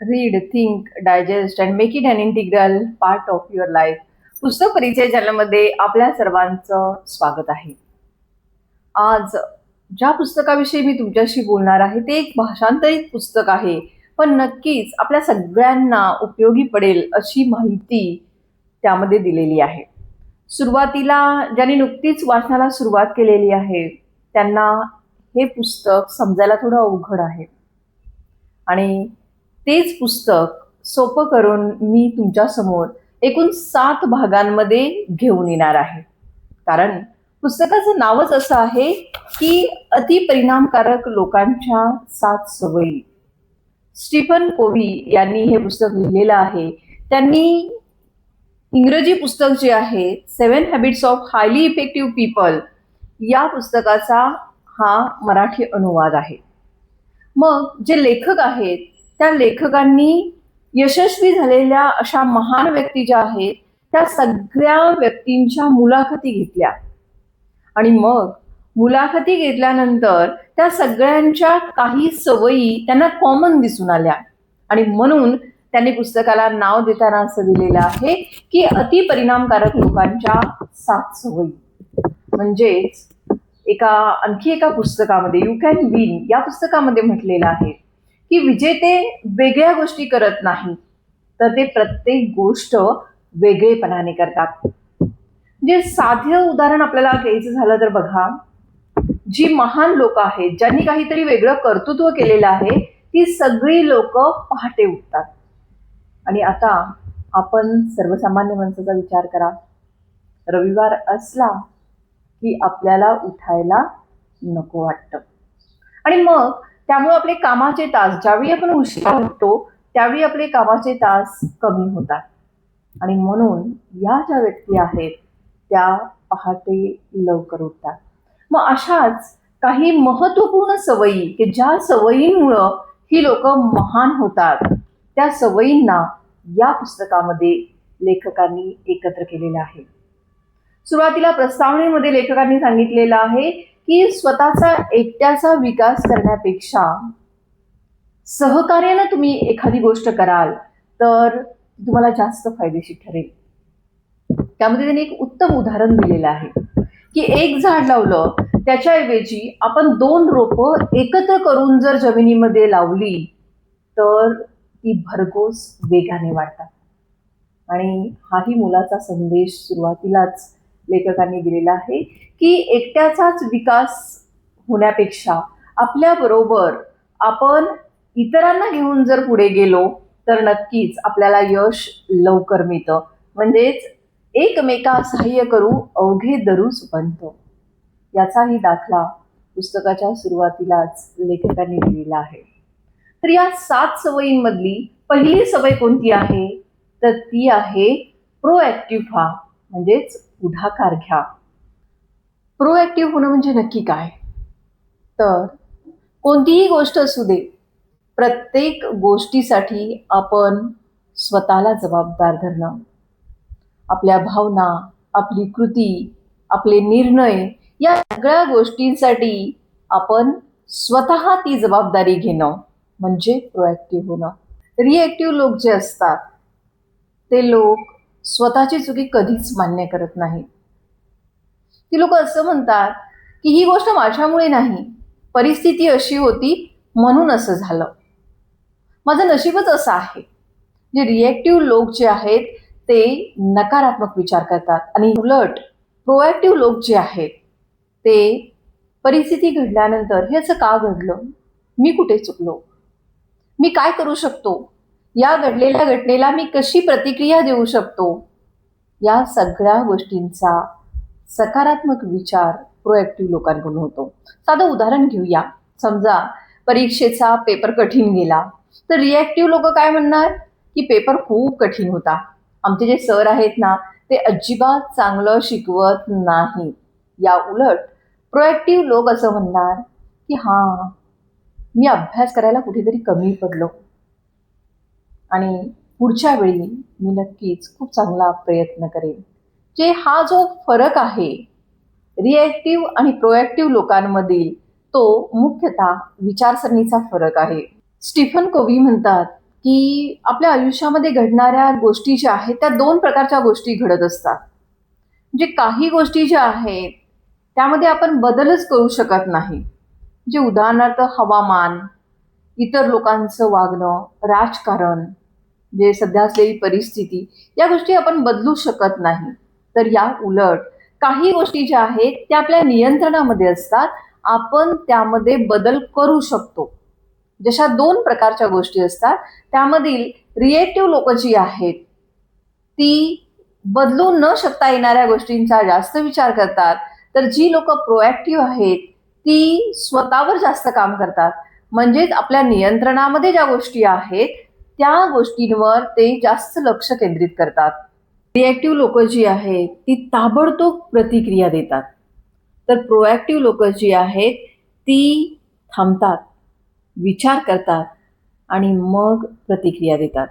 Read, think, digest and make it an integral part of your life. पुस्तक परिचय चॅनलमध्ये आपल्या सर्वांचं स्वागत आहे. आज ज्या पुस्तकाविषयी मी तुमच्याशी बोलणार आहे ते एक भाषांतरित पुस्तक आहे, पण नक्कीच आपल्या सगळ्यांना उपयोगी पडेल अशी माहिती त्यामध्ये दिलेली आहे. सुरुवातीला ज्यांनी नुकतीच वाचनाला सुरुवात केलेली आहे त्यांना हे पुस्तक समजायला थोडं अवघड आहे आणि तेच पुस्तक सोपं करून मी तुमच्या समोर एकूण 7 भागांमध्ये घेऊन येणार आहे. कारण पुस्तकाचं नावच असं आहे की अतिपरिणामकारक लोकांच्या 7 सवयी. स्टीफन कोव्ही यांनी हे पुस्तक लिहिलेलं आहे. त्यांनी इंग्रजी पुस्तक जे आहे 7 habits of highly effective people या पुस्तकाचा हा मराठी अनुवाद आहे. मग जे लेखक आहेत त्या लेखकांनी यशस्वी झालेल्या अशा महान व्यक्ती ज्या आहेत त्या सगळ्या व्यक्तींच्या मुलाखती घेतल्या आणि मग मुलाखती घेतल्यानंतर त्या सगळ्यांच्या काही सवयी त्यांना कॉमन दिसून आल्या आणि म्हणून त्यांनी पुस्तकाला नाव देताना असं दिलेलं आहे की अतिपरिणामकारक लोकांच्या 7 सवयी. म्हणजेच आणखी एका पुस्तकामध्ये यू कॅन विन या पुस्तकामध्ये म्हटलेलं आहे की विजेते वेगळ्या गोष्टी करत नाही तर ते प्रत्येक गोष्ट वेगळेपणाने करतात. जे साधं उदाहरण आपल्याला घ्यायचं झालं तर बघा, जी महान लोक आहेत ज्यांनी काहीतरी वेगळं कर्तृत्व केलेलं आहे ती सगळी लोक पहाटे उठतात. आणि आता आपण सर्वसामान्य माणसाचा विचार करा. रविवार असला की आपल्याला उठायला नको वाटतं आणि मग त्यामुळे आपले कामाचे तास, ज्यावेळी आपण उशिरा उठतो त्यावेळी आपले कामाचे तास कमी होतात आणि म्हणून या ज्या व्यक्ती आहेत त्या पहाटे लवकर उठतात. मग अशाच काही महत्वपूर्ण सवयी की ज्या सवयींमुळं ही लोक महान होतात त्या सवयींना या पुस्तकामध्ये लेखकांनी एकत्र केलेलं आहे. सुरुवातीला प्रस्तावनेमध्ये लेखकांनी सांगितलेलं आहे की स्वतःचा एकट्याचा विकास करण्यापेक्षा सहकार्याने तुम्ही एखादी गोष्ट कराल तर तुम्हाला जास्त फायदेशीर ठरेल. त्यामध्ये त्यांनी एक उत्तम उदाहरण दिलेलं आहे की एक झाड लावलं त्याच्याऐवजी आपण 2 रोपं एकत्र करून जर जमिनीमध्ये लावली तर ती भरघोस वेगाने वाढतात. आणि हाही मुलाचा संदेश सुरुवातीलाच लेखकांनी दिलेला आहे की एकट्याचाच विकास होण्यापेक्षा आपल्या बरोबर आपण इतरांना घेऊन जर पुढे गेलो तर नक्कीच आपल्याला यश लवकर मिळतं. म्हणजेच एकमेका सहाय्य करू अवघे धरू सुपंथ, याचाही दाखला पुस्तकाच्या सुरुवातीलाच लेखकांनी दिलेला आहे. तर या 7 सवयींमधली पहिली सवय कोणती आहे तर ती आहे प्रोएक्टिव्ह व्हा, म्हणजेच पुढाकार घ्या. प्रोएक्टिव्ह होणं म्हणजे नक्की काय तर कोणतीही गोष्ट असू दे, प्रत्येक गोष्टीसाठी आपण स्वतःला जबाबदार धरणं. आपल्या भावना, आपली कृती, आपले निर्णय या सगळ्या गोष्टींसाठी आपण स्वतः ती जबाबदारी घेणं म्हणजे प्रोएक्टिव्ह होणं. रिएक्टिव्ह लोक जे असतात ते लोक स्वतःची चुकी कधीच मान्य करत नाही. ती लोक असं म्हणतात की ही गोष्ट माझ्यामुळे नाही, परिस्थिती अशी होती म्हणून असं झालं, माझं नशीबच असं आहे. जे रिएक्टिव्ह लोक जे आहेत ते नकारात्मक विचार करतात आणि उलट प्रोएक्टिव्ह लोक जे आहेत ते परिस्थिती घडल्यानंतर हे असं का घडलं, मी कुठे चुकलो, मी काय करू शकतो, या घडलेल्या घटनेला मी कशी प्रतिक्रिया देऊ शकतो, या सगळ्या गोष्टींचा सकारात्मक विचार प्रोएक्टिव्ह लोकांकडून होतो. साधं उदाहरण घेऊया. समजा परीक्षेचा पेपर कठीण गेला तर रिएक्टिव्ह लोक काय म्हणणार की पेपर खूप कठीण होता, आमचे जे सर आहेत ना ते अजिबात चांगलं शिकवत नाही. या उलट प्रोएक्टिव्ह लोक असं म्हणणार की हां, मी अभ्यास करायला कुठेतरी कमी पडलो आणि पुढच्या वेळी मी नक्कीच खूप चांगला प्रयत्न करेन. जे हा जो फरक आहे रिएक्टिव्ह आणि प्रोएक्टिव्ह लोकांमधील तो मुख्यतः विचारसरणीचा फरक आहे. स्टीफन कोव्ही म्हणतात की आपल्या आयुष्यामध्ये घडणाऱ्या गोष्टी ज्या आहेत त्या दोन प्रकारच्या गोष्टी घडत असतात. म्हणजे काही गोष्टी ज्या आहेत त्यामध्ये आपण बदलच करू शकत नाही. म्हणजे उदाहरणार्थ हवामान, इतर लोकांचं वागणं, राजकारण, जे सध्या असलेली परिस्थिती, या गोष्टी आपण बदलू शकत नाही. तर या उलट काही गोष्टी ज्या आहेत त्या आपल्या नियंत्रणामध्ये असतात. आपण त्यामध्ये बदल करू शकतो. जशा दोन प्रकारच्या गोष्टी असतात त्यामधील रिएक्टिव्ह लोक जी आहेत ती बदलू न शकता येणाऱ्या गोष्टींचा जास्त विचार करतात, तर जी लोक प्रोएक्टिव्ह आहेत ती स्वतःवर जास्त काम करतात. म्हणजेच आपल्या नियंत्रणामध्ये ज्या गोष्टी आहेत त्या गोष्टींवर ते जास्त लक्ष केंद्रित करतात. रिएक्टिव्ह लोक जी आहेत ती ताबडतोब प्रतिक्रिया देतात, तर प्रोएक्टिव्ह लोक जी आहेत ती थांबतात, विचार करतात आणि मग प्रतिक्रिया देतात.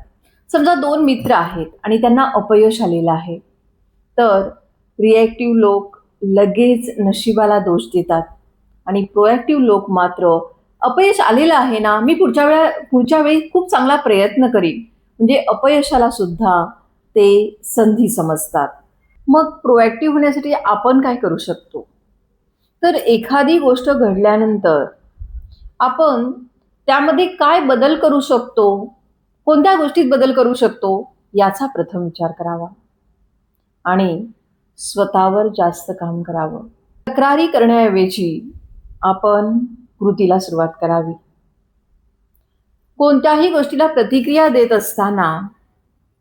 समजा दोन मित्र आहेत आणि त्यांना अपयश आलेलं आहे, तर रिएक्टिव्ह लोक लगेच नशिबाला दोष देतात आणि प्रोएक्टिव्ह लोक मात्र अपयश आलेलं आहे ना, मी पुढच्या वेळी खूप चांगला प्रयत्न करीन, म्हणजे अपयशाला सुद्धा ते संधी समजतात. मग प्रोएक्टिव्ह होण्यासाठी आपण काय करू शकतो? तर एखादी गोष्ट घडल्यानंतर आपण त्यामध्ये काय बदल करू शकतो, कोणत्या गोष्टीत बदल करू शकतो, याचा प्रथम विचार करावा आणि स्वतःवर जास्त काम करावं. तक्रारी करण्याऐवजी आपण कृतीला सुरुवात करावी. कोणत्याही गोष्टीला प्रतिक्रिया देत असताना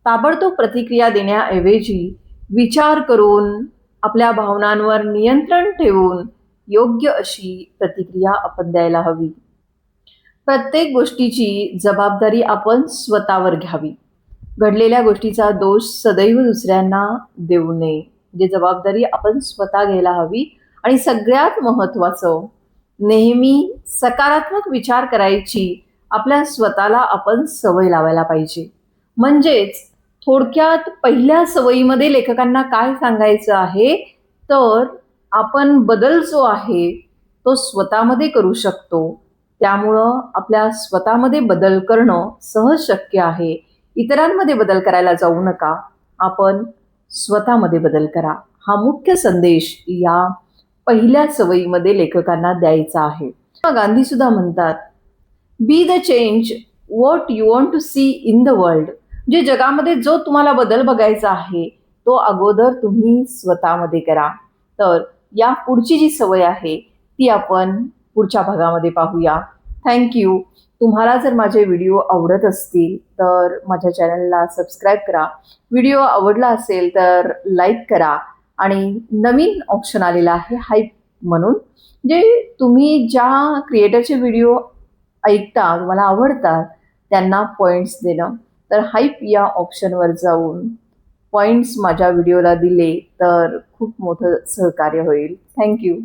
ताबडतोब प्रतिक्रिया देण्याऐवजी विचार करून, आपल्या भावनांवर नियंत्रण ठेवून योग्य अशी प्रतिक्रिया आपण द्यायला हवी. प्रत्येक गोष्टीची जबाबदारी आपण स्वतःवर घ्यावी. घडलेल्या गोष्टीचा दोष सदैव दुसऱ्यांना देऊ नये. म्हणजे जबाबदारी आपण स्वतः घ्यायला हवी. आणि सगळ्यात महत्त्वाचं, नेहमी सकारात्मक विचार करायची आपल्या स्वतःला आपण सवय लावायला पाहिजे. म्हणजेच थोडक्यात पहिल्या सवयीमध्ये लेखकांना काय सांगायचं आहे, तर आपण बदल जो आहे तो स्वतःमध्ये करू शकतो. त्यामुळं आपल्या स्वतःमध्ये बदल करणं सहज शक्य आहे. इतरांमध्ये बदल करायला जाऊ नका, आपण स्वतःमध्ये बदल करा. हा मुख्य संदेश या पहिल्या सवयीमध्ये लेखकांना द्यायचा आहे. गांधी सुद्धा म्हणतात, be the change what you want to see in the world. म्हणजे जगामध्ये जो तुम्हाला बदल बघायचा आहे तो अगोदर तुम्ही स्वतःमध्ये करा. तर या पुढची जी सवय आहे ती आपण पुढच्या भागामध्ये पाहूया. थँक्यू. तुम्हाला जर माझे व्हिडिओ आवडत असतील तर माझ्या चॅनलला सबस्क्राईब करा. व्हिडिओ आवडला असेल तर लाईक करा. आणि नवीन ऑप्शन आलेला आहे हाईप म्हणून, जे तुम्ही ज्या क्रिएटरचे व्हिडिओ ऐकता, तुम्हाला आवडतात, त्यांना पॉईंट्स देणं. तर हाईप या ऑप्शनवर जाऊन पॉईंट्स माझ्या व्हिडिओला दिले तर खूप मोठं सहकार्य होईल. थँक्यू.